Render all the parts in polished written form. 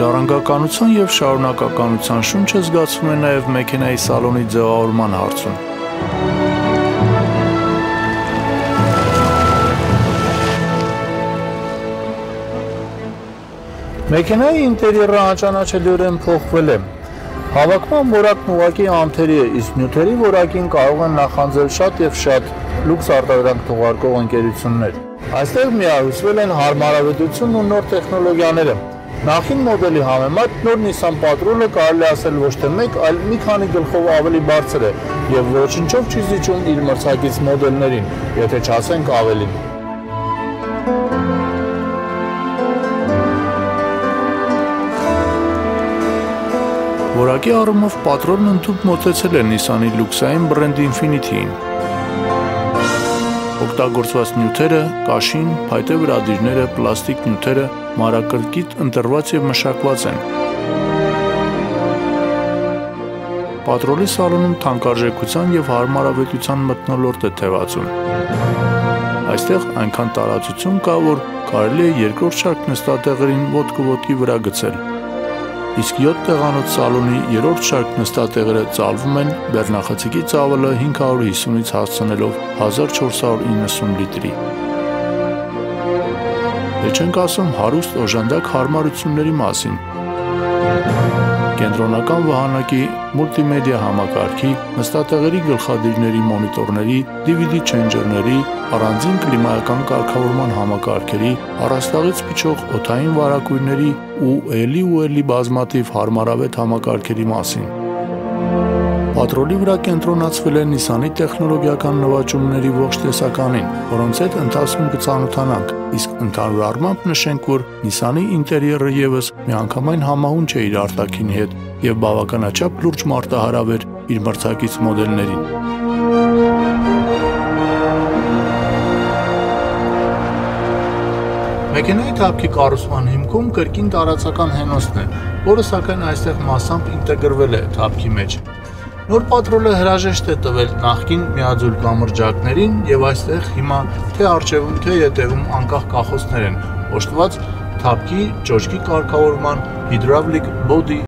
Ժառանգականության և շարունակականության շունչը զգացվում է նաև մեքենայի սալոնի ձևավորման հարցում։ Մեքենայի ինտերիերը անճանաչելիորեն փոխվել է։ Հավաքման որակն ուղղակի անթերի է, իսկ նյութերի որակին կարող են նախանձել շատ և շատ լուքս արտադրանք թողարկող ընկերություններ։ Այստեղ միահյուսվել են հարմարավետությունն ու նոր տեխնոլոգիաները։ Նախկին մոդելի համեմատ նոր Nissan Patrol-ը կարելի ասել ոչ թե մեկ, այլ մի քանի գլխով ավելի բարձր է և ոչնչով չի զիջում իր մրցակից մոդելներին, եթե չասենք ավելին։ Որակի առումով Patrol-ն ընդհուպ մոտեցել է Nissan-ի լյուքսային բրենդ Infiniti-ին։ Օգտագործված նյութերը, կաշին, փայտե վրադիրները, պլաստիկ նյութերը մանրակրկիտ ընտրված և մշակված են։ Patrol-ի սալոնում թանկարժեքության և հարմարավետության մթնոլորտ է թևածում։ Այստեղ այնքան տարածություն կա, որ կարելի է երկրորդ շարք նստատեղերին ոտքը ոտքի վրա գցել։ Իսկ 7 տեղանոց սալոնի երրորդ շարք նստատեղերը ծալվում են բեռնախցիկի ծավալը 550-ից հասցնելով 1490 լիտրի։ Դե չենք ասում հարուստ օժանդակ հարմարությունների մասին։ Կենտրոնական վահանակի, մուլտիմեդիա համակարգի, նստատեղերի գլխադիրների մոնիտորների, DVD չենջերների, առանձին կլիմայական կարգավորման համակարգերի, առաստաղից փչող օդային վարակույրների ու էլի բազմաթիվ հարմարավետ համակարգերի մասին։ Patrol-ի վրա կենտրոնացվել է Nissan-ի տեխնոլոգիական նվաճումների ողջ տեսականին, որոնց հետ ընթացքում կծանոթանանք, իսկ ընդհանուր առմամբ նշենք, որ Nissan-ի ինտերիերը ևս միանգամայն համահունչ է իր արտաքինի հետ և բավականաչափ լուրջ մարտահրավեր իր մրցակից մոդելներին։ Մեքենայի թափքի կառուցման հիմքում կրկին տարածական հենոցն է, որը սակայն այստեղ մասամբ ինտեգրվել է թափքի մեջ։ Նոր Patrol-ը հրաժեշտ է տվել նախկին միաձուլ կամրջակներին և այստեղ հիմա թե առջևում, թե ետևում անկախ կախոցներ են, օժտված թափքի ճոճքի կարգավորման Hydraulic Body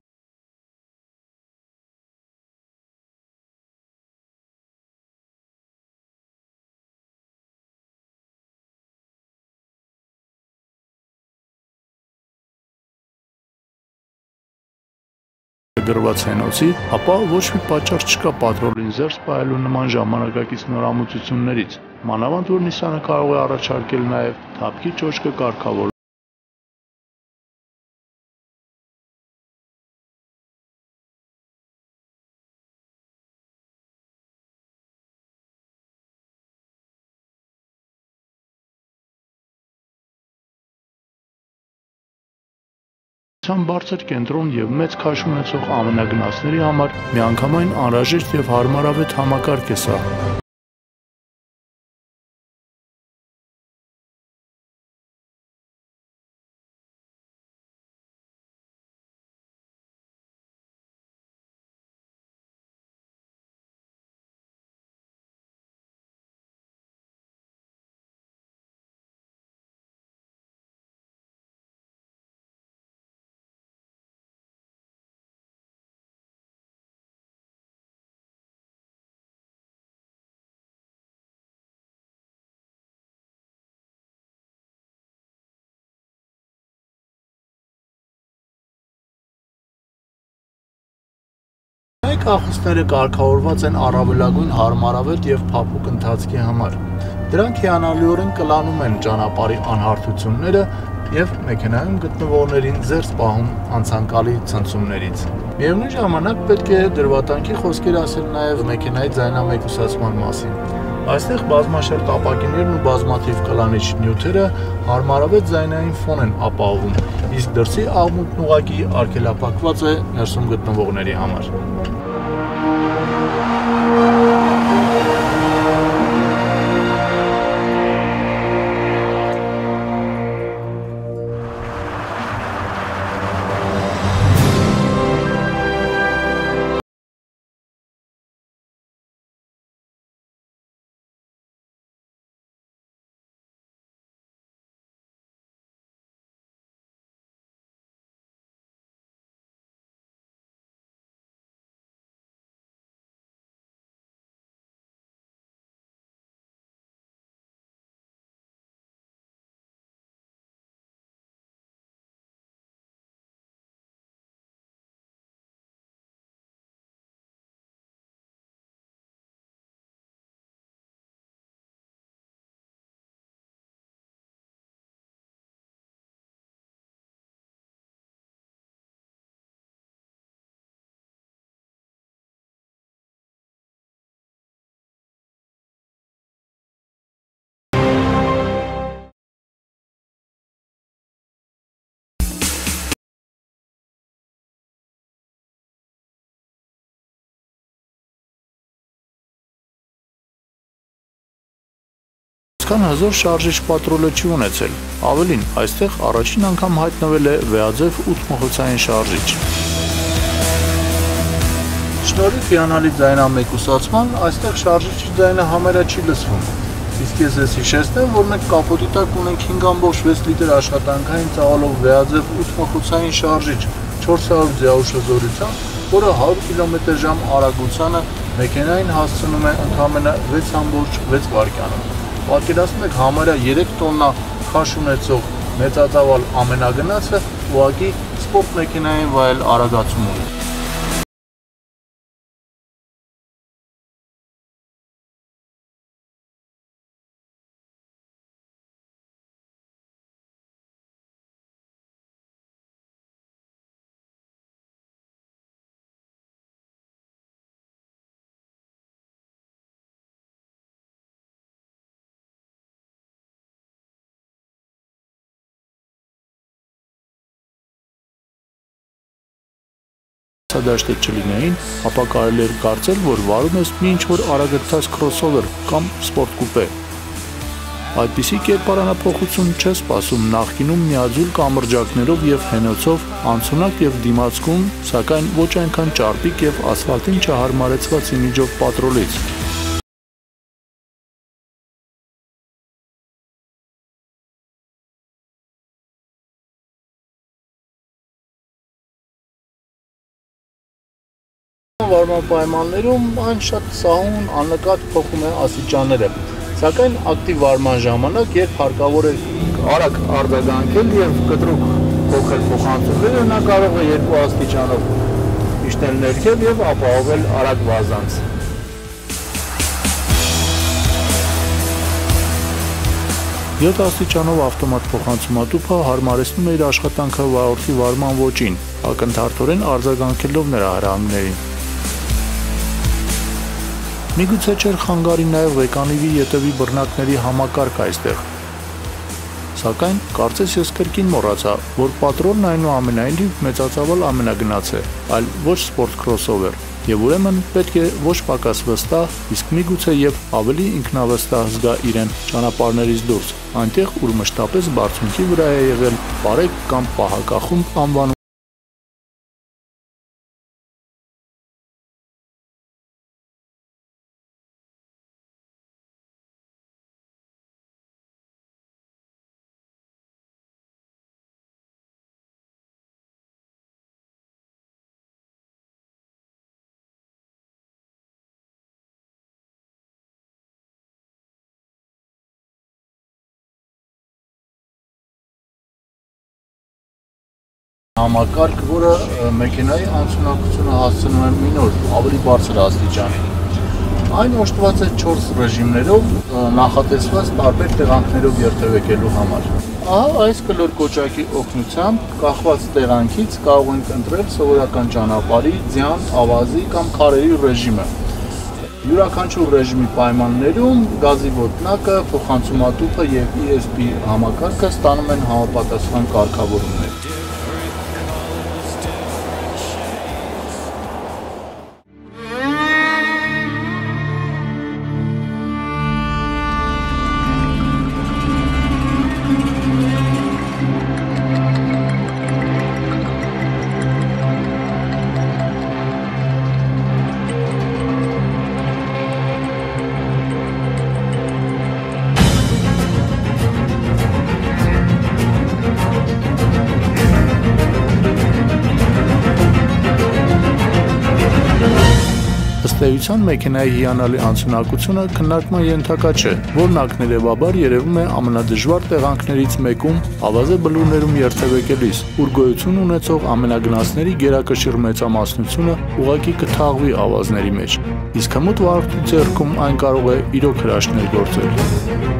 գրված հենոցի, ապա ոչ մի պատճառ չկա Patrol-ին զերծ պահելու նման ժամանակակից նորամուծություններից, մանավանդ որ Nissan-ը կարող է առաջարկել նաև թափքի ճոճքը կարգավորող բարձր կենտրոն և մեծ քաշ ունեցող ամենագնացների համար միանգամայն անհրաժեշտ և հարմարավետ համակարգ է սա։ Կախոցները կարգավորված են առավելագույն հարմարավետ և փափուկ ընթացքի համար։ Դրանք հիանալիորեն կլանում են ճանապարհի անհարթությունները և մեքենայում գտնվողներին զերծ պահում անցանկալի ցնցումներից։ Միևնույն ժամանակ պետք է դրվատանքի խոսքեր ասել նաև մեքենայի ձայնամեկուսացման մասին։ Այստեղ բազմաշերտ ապակիներն ու բազմաթիվ կլանիչ նյութերը հարմարավետ ձայնային ֆոն են ապահովում, իսկ դրսի աղմուկն ուղղակի արգելափակված է ներսում գտնվողների համար։ Այսքան հզոր շարժիչ պատրոլը չի ունեցել։ Ավելին, այստեղ առաջին անգամ հայտնվել է վեաձև 8 մխոցային շարժիչ։ Շնորհիվ հիանալի ձայնամեկուսացման, այստեղ շարժիչի ձայնը համարյա չի լսվում։ Իսկ ես հիշեցնեմ, որ մենք կապոտի տակ ունենք 5.6 լիտր աշխատանքային ծավալով վեաձև 8 մխոցային շարժիչ 400 ձիաուշ հզորությամբ, որը 100 կմ/ժ արագությանը մեքենային հասցնում է ընդամենը 6.6 վայրկյանում։ Պատկերացնում եք համարյա 3 տոննա քաշ ունեցող մեծածավալ ամենագնացը ուղղակի սպորտ մեքենային վայել արագացում ունի։ Դաշտը չլինեին, ապա կարելի էր կարծել, որ վարում ես մի ինչ-որ արագընթաց քրոսովեր կամ սպորտ կուպե։ Այդպիսի կերպարանափոխություն չէ սպասում նախկինում միաձուլ կամրջակներով եւ հենոցով անցունակ եւ դիմացկուն, սակայն ոչ այնքան ճարպիկ եւ ասֆալտին չհարմարեցված իմիջով պատրոլից։ Վարման պայմաններում այն շատ սահուն աննկատ փոխում է աստիճանները, սակայն ակտիվ վարման ժամանակ, երբ հարկավոր է արագ արձագանքել եւ կտրուկ փոխել փոխանցումները, նա կարող է 2 աստիճանով իջնել ներքև եւ ապահովել արագ վազանց։ 7 աստիճանով ավտոմատ փոխանցումատուփը հարմարեցնում է իր աշխատանքը վարորդի վարման ոճին, ակնթարթորեն արձագանքելով նրա հրահանգներին։ Միգուցե չէր խանգարի նաև ղեկանիվի ետևի բռնակների համակարգ այստեղ։ Սակայն կարծես ես կրկին մոռացա, որ պատրոլն այնուամենայնիվ մեծածավալ ամենագնաց է, այլ ոչ սպորտ քրոսովեր, եւ ուրեմն պետք է ոչ պակաս վստահ, իսկ միգուցե եւ ավելի ինքնավստահ զգա իրեն ճանապարհներից դուրս, այնտեղ ուր մշտապես բարձունքի վրա է եղել բարեկ կամ պահակախումբ անվանում համակարգ, որը մեքենայի անցունակությունը հասցնում է մի նոր ավելի բարձր աստիճանի։ Այն օժտված է 4 ռեժիմներով, նախատեսված տարբեր տեղանքներով երթևեկելու համար։ Ահա այս կլոր կոճակի օգնությամբ կախված տեղանքից կարող ենք ընտրել սովորական ճանապարհի, ձյան, ավազի կամ քարերի ռեժիմը։ Յուրաքանչյուր ռեժիմի պայմաններում գազի ոտնակը, փոխանցումատուփը եւ ESP համակարգը ստանում են համապատասխան կարգավորումներ։ Ըստ էության մեքենայի հիանալի անցունակությունը քննարկման ենթակա չէ, որն ակներևաբար երևում է ամենադժվար տեղանքներից մեկում ավազե բլուրներում երթևեկելիս, ուր գոյություն ունեցող ամենագնացների գերակշիռ մեծամասնությունը ուղղակի կթաղվի ավազների մեջ, իսկ հմուտ վարորդի ձեռքում այն կարող է իրոք հրաշքներ գործել։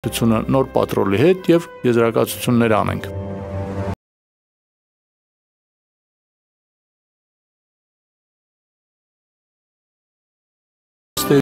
նոր պատրոլի հետ եւ եզրակացություններ անենք։